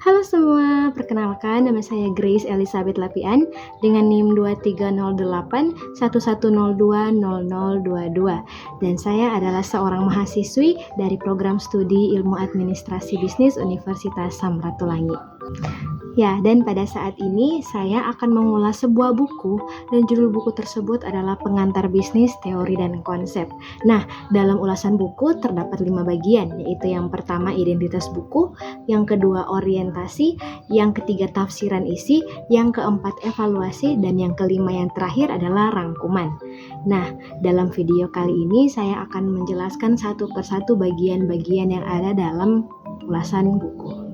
Halo semua, perkenalkan nama saya Grace Elizabeth Lapian dengan NIM 230811020022 dan saya adalah seorang mahasiswi dari program studi Ilmu Administrasi Bisnis Universitas Samratulangi. Ya, dan pada saat ini saya akan mengulas sebuah buku dan judul buku tersebut adalah Pengantar Bisnis, Teori dan Konsep. Nah, dalam ulasan buku terdapat 5 bagian, yaitu yang pertama identitas buku, yang kedua orientasi, yang ketiga tafsiran isi, yang keempat evaluasi, dan yang kelima yang terakhir adalah rangkuman. Nah, dalam video kali ini saya akan menjelaskan satu persatu bagian-bagian yang ada dalam ulasan buku.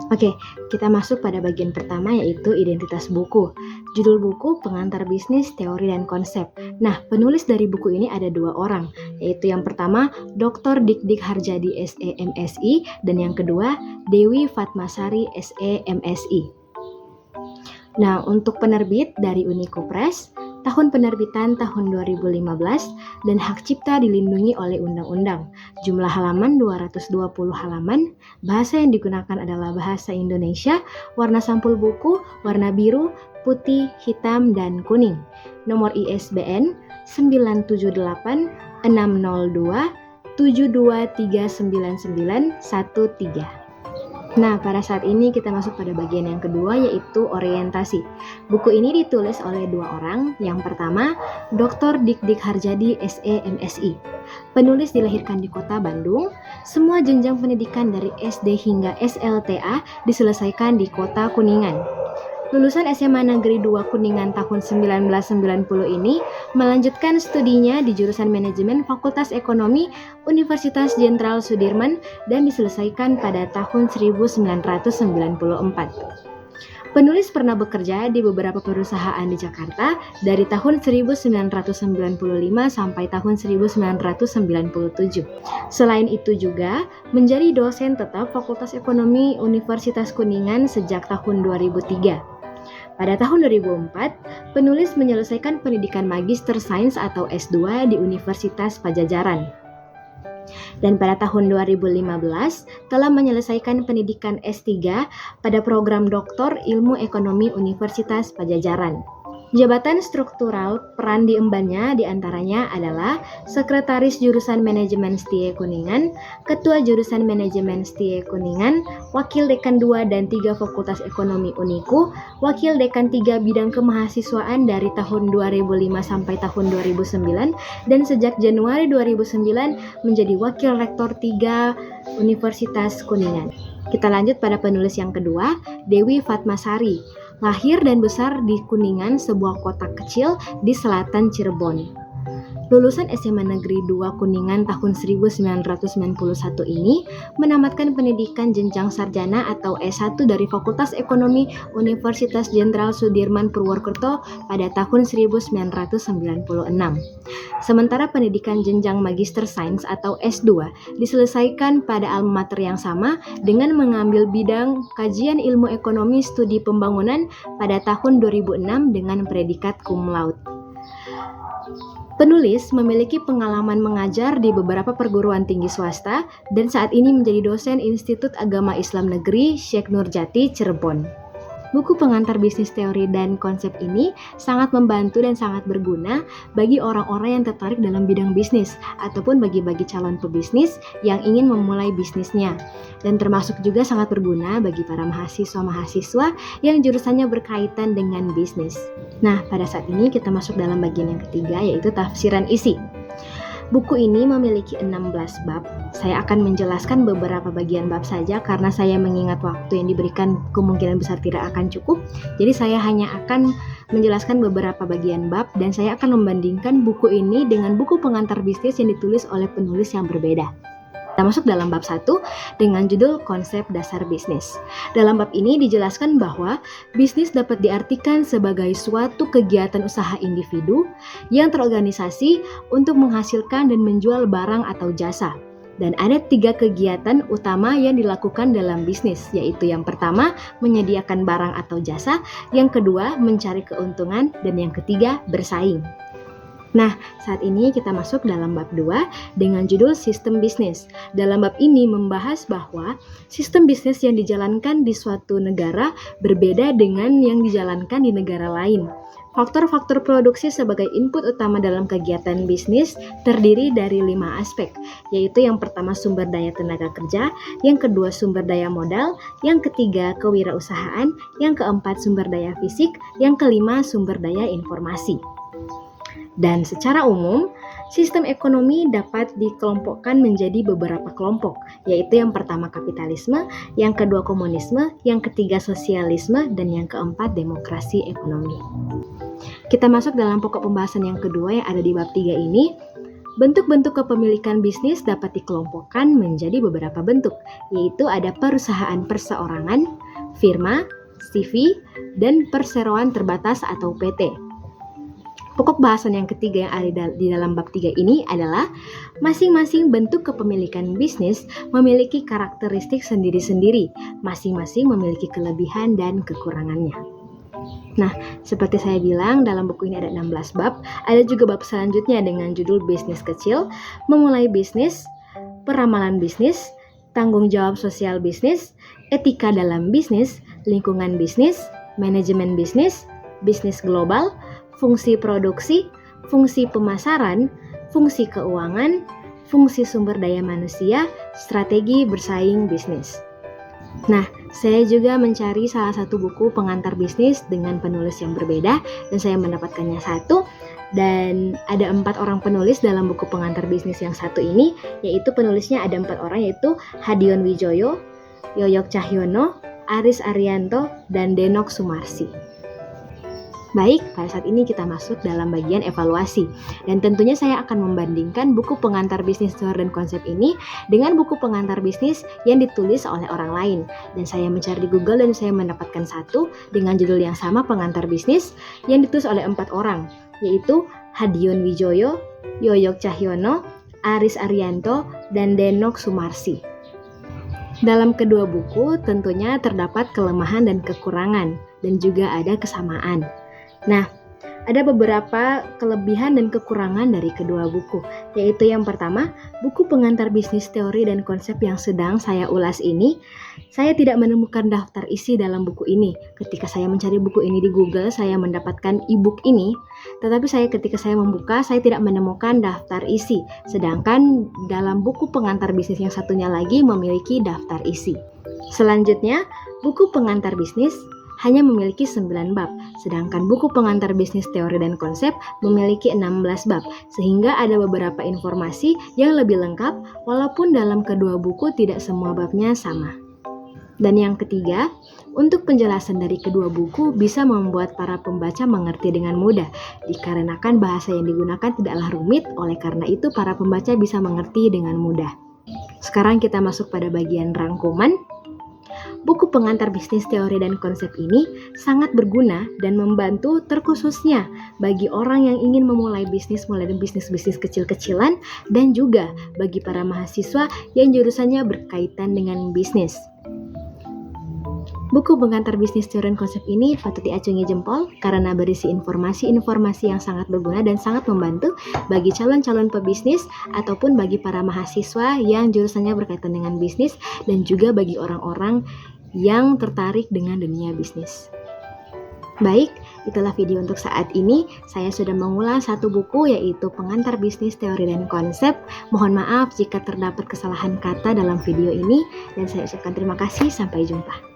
Oke, kita masuk pada bagian pertama yaitu identitas buku. Judul buku Pengantar Bisnis, Teori dan Konsep. Nah, penulis dari buku ini ada 2 orang, yaitu yang pertama Dr. Dik Harjadi SE MSI dan yang kedua Dewi Fatmasari SE MSI. Nah, untuk penerbit dari Unico Press, tahun penerbitan tahun 2015 dan hak cipta dilindungi oleh undang-undang. Jumlah halaman 220 halaman, bahasa yang digunakan adalah bahasa Indonesia, warna sampul buku, warna biru, putih, hitam, dan kuning. Nomor ISBN 978 602 7239913. Nah, pada saat ini kita masuk pada bagian yang kedua yaitu orientasi. Buku ini ditulis oleh 2 orang. Yang pertama, Dr. Dik Harjadi SE MSI. Penulis dilahirkan di kota Bandung. Semua jenjang pendidikan dari SD hingga SLTA diselesaikan di kota Kuningan. Lulusan SMA Negeri 2 Kuningan tahun 1990 ini melanjutkan studinya di jurusan Manajemen Fakultas Ekonomi Universitas Jenderal Sudirman dan diselesaikan pada tahun 1994. Penulis pernah bekerja di beberapa perusahaan di Jakarta dari tahun 1995 sampai tahun 1997. Selain itu juga menjadi dosen tetap Fakultas Ekonomi Universitas Kuningan sejak tahun 2003. Pada tahun 2004, penulis menyelesaikan pendidikan Magister Sains atau S2 di Universitas Padjadjaran. Dan pada tahun 2015 telah menyelesaikan pendidikan S3 pada program Doktor Ilmu Ekonomi Universitas Padjadjaran. Jabatan struktural peran diembannya diantaranya adalah Sekretaris Jurusan Manajemen STIE Kuningan, Ketua Jurusan Manajemen STIE Kuningan, Wakil Dekan 2 dan 3 Fakultas Ekonomi Uniku, Wakil Dekan 3 Bidang Kemahasiswaan dari tahun 2005 sampai tahun 2009, dan sejak Januari 2009 menjadi Wakil Rektor 3 Universitas Kuningan. Kita lanjut pada penulis yang kedua, Dewi Fatmasari. Lahir dan besar di Kuningan, sebuah kota kecil di selatan Cirebon. Lulusan SMA Negeri 2 Kuningan tahun 1991 ini menamatkan pendidikan jenjang sarjana atau S1 dari Fakultas Ekonomi Universitas Jenderal Sudirman Purwokerto pada tahun 1996. Sementara pendidikan jenjang Magister Sains atau S2 diselesaikan pada alma mater yang sama dengan mengambil bidang Kajian Ilmu Ekonomi Studi Pembangunan pada tahun 2006 dengan predikat cum laude. Penulis memiliki pengalaman mengajar di beberapa perguruan tinggi swasta dan saat ini menjadi dosen Institut Agama Islam Negeri Syekh Nurjati, Cirebon. Buku Pengantar Bisnis, Teori dan Konsep ini sangat membantu dan sangat berguna bagi orang-orang yang tertarik dalam bidang bisnis ataupun bagi calon pebisnis yang ingin memulai bisnisnya. Dan termasuk juga sangat berguna bagi para mahasiswa-mahasiswa yang jurusannya berkaitan dengan bisnis. Nah, pada saat ini kita masuk dalam bagian yang ketiga yaitu tafsiran isi. Buku ini memiliki 16 bab. Saya akan menjelaskan beberapa bagian bab saja karena saya mengingat waktu yang diberikan kemungkinan besar tidak akan cukup. Jadi saya hanya akan menjelaskan beberapa bagian bab dan saya akan membandingkan buku ini dengan buku pengantar bisnis yang ditulis oleh penulis yang berbeda. Kita masuk dalam bab 1 dengan judul Konsep Dasar Bisnis. Dalam bab ini dijelaskan bahwa bisnis dapat diartikan sebagai suatu kegiatan usaha individu yang terorganisasi untuk menghasilkan dan menjual barang atau jasa. Dan ada 3 kegiatan utama yang dilakukan dalam bisnis, yaitu yang pertama menyediakan barang atau jasa, yang kedua mencari keuntungan, dan yang ketiga bersaing. Nah, saat ini kita masuk dalam bab 2 dengan judul Sistem Bisnis. Dalam bab ini membahas bahwa sistem bisnis yang dijalankan di suatu negara berbeda dengan yang dijalankan di negara lain. Faktor-faktor produksi sebagai input utama dalam kegiatan bisnis terdiri dari 5 aspek, yaitu yang pertama sumber daya tenaga kerja, yang kedua sumber daya modal, yang ketiga kewirausahaan, yang keempat sumber daya fisik, yang kelima sumber daya informasi. Dan secara umum, sistem ekonomi dapat dikelompokkan menjadi beberapa kelompok, yaitu yang pertama kapitalisme, yang kedua komunisme, yang ketiga sosialisme, dan yang keempat demokrasi ekonomi. Kita masuk dalam pokok pembahasan yang kedua yang ada di bab 3 ini. Bentuk-bentuk kepemilikan bisnis dapat dikelompokkan menjadi beberapa bentuk, yaitu ada perusahaan perseorangan, firma, CV, dan perseroan terbatas atau PT. Pokok bahasan yang ketiga yang ada di dalam bab 3 ini adalah masing-masing bentuk kepemilikan bisnis memiliki karakteristik sendiri-sendiri, masing-masing memiliki kelebihan dan kekurangannya. Nah, seperti saya bilang, dalam buku ini ada 16 bab. Ada juga bab selanjutnya dengan judul bisnis kecil, memulai bisnis, peramalan bisnis, tanggung jawab sosial bisnis, etika dalam bisnis, lingkungan bisnis, manajemen bisnis, bisnis global, fungsi produksi, fungsi pemasaran, fungsi keuangan, fungsi sumber daya manusia, strategi bersaing bisnis. Nah, saya juga mencari salah satu buku pengantar bisnis dengan penulis yang berbeda dan saya mendapatkannya satu. Dan ada 4 orang penulis dalam buku pengantar bisnis yang satu ini, yaitu penulisnya ada 4 orang, yaitu Hadion Wijoyo, Yoyok Cahyono, Aris Arianto, dan Denok Sumarsi. Baik, pada saat ini kita masuk dalam bagian evaluasi. Dan tentunya saya akan membandingkan buku pengantar bisnis teori dan konsep ini dengan buku pengantar bisnis yang ditulis oleh orang lain. Dan saya mencari di Google dan saya mendapatkan satu dengan judul yang sama, pengantar bisnis, yang ditulis oleh 4 orang, yaitu Hadion Wijoyo, Yoyok Cahyono, Aris Arianto, dan Denok Sumarsi. Dalam kedua buku tentunya terdapat kelemahan dan kekurangan, dan juga ada kesamaan. Nah, ada beberapa kelebihan dan kekurangan dari kedua buku, yaitu yang pertama, buku pengantar bisnis teori dan konsep yang sedang saya ulas ini, saya tidak menemukan daftar isi dalam buku ini. Ketika saya mencari buku ini di Google, saya mendapatkan e-book ini, tetapi ketika saya membuka, saya tidak menemukan daftar isi. Sedangkan dalam buku pengantar bisnis yang satunya lagi memiliki daftar isi. Selanjutnya, buku pengantar bisnis hanya memiliki 9 bab, sedangkan buku pengantar bisnis teori dan konsep memiliki 16 bab, sehingga ada beberapa informasi yang lebih lengkap walaupun dalam kedua buku tidak semua babnya sama. Dan yang ketiga, untuk penjelasan dari kedua buku bisa membuat para pembaca mengerti dengan mudah, dikarenakan bahasa yang digunakan tidaklah rumit, oleh karena itu para pembaca bisa mengerti dengan mudah. Sekarang kita masuk pada bagian rangkuman. Buku pengantar bisnis teori dan konsep ini sangat berguna dan membantu terkhususnya bagi orang yang ingin memulai bisnis, mulai dari bisnis-bisnis kecil-kecilan, dan juga bagi para mahasiswa yang jurusannya berkaitan dengan bisnis. Buku pengantar bisnis teori dan konsep ini patut diacungi jempol karena berisi informasi-informasi yang sangat berguna dan sangat membantu bagi calon-calon pebisnis ataupun bagi para mahasiswa yang jurusannya berkaitan dengan bisnis dan juga bagi orang-orang yang tertarik dengan dunia bisnis. Baik, itulah video untuk saat ini. Saya sudah mengulas satu buku, yaitu Pengantar Bisnis Teori dan Konsep. Mohon maaf jika terdapat kesalahan kata dalam video ini, dan saya ucapkan terima kasih. Sampai jumpa.